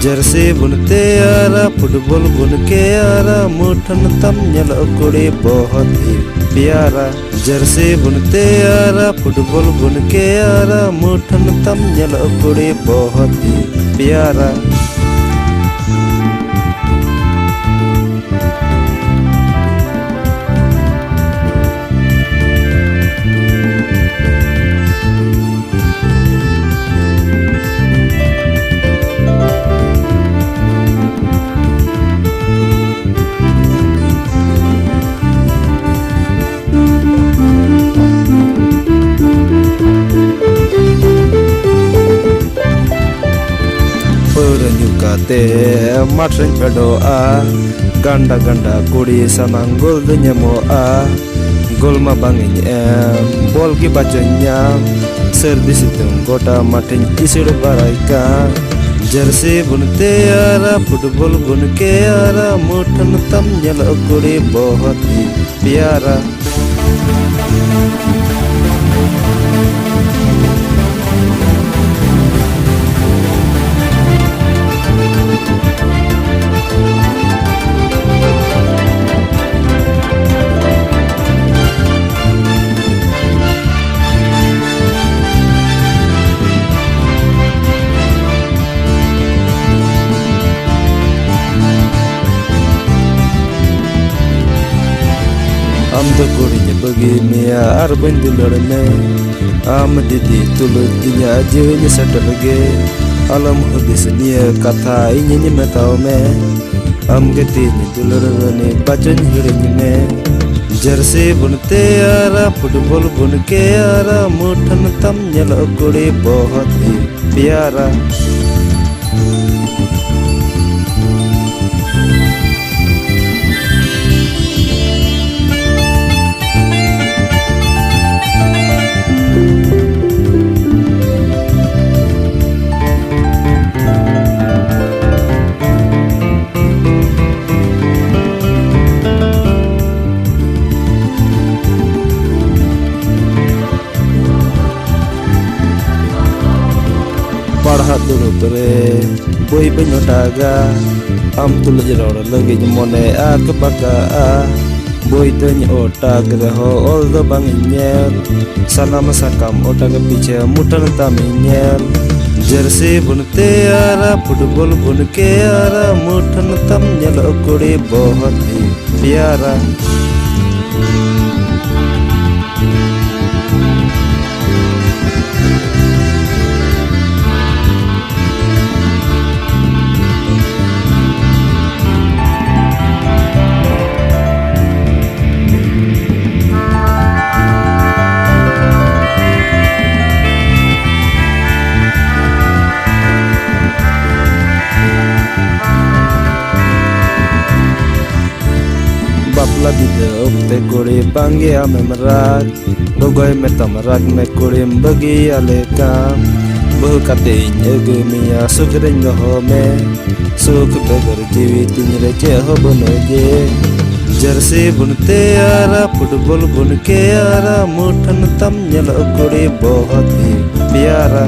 Jersey बुनते आरा football बुन के आरा मुठन तम न्यल कुड़ी बहुत ही प्यारा। जर्सी बुनते आरा फुटबॉल बुन के आरा मुठन तम न्यल कुड़ी बहुत ही प्यारा। Nyukate matren pedoa ganda ganda kuri sanang gol dunyamoa gol ma bangin bol ki baconya service tum gota matin isir baraika। Jersey बुनते आरा फुटबॉल बुन के आरा मुठन तम न्यल कुड़ी बहुत ही प्यारा। Am the kurinya bagi mea arban dulurne am didi tulut dinya jenya satarge alam hodis niya katha inya metau me am geti ni dulurne bachan hirin me। Jersey बुनते आरा football बुन के आरा मुठन तम न्यल कुड़ी बहुत ही प्यारा। Parhat dulu bre boy penyotaga am tulis ror lagi mone a kebaka a boy tanya otak reho all the banginyel salam sakam otak piche mutan taminyel। Jersey बुनते आरा football बुन के आरा मुठन तम न्यल कुड़ी बहुत ही प्यारा। Bapla bida okte kuri pangi ame merak gogoy meta merak me kuri bagi alekam bul katein ege miya sukren gohome suk begar jiwi tinre che ho bonoje। Jersey बुनते आरा football बुन के आरा मुठन तम न्यल कुड़ी बहुत ही प्यारा।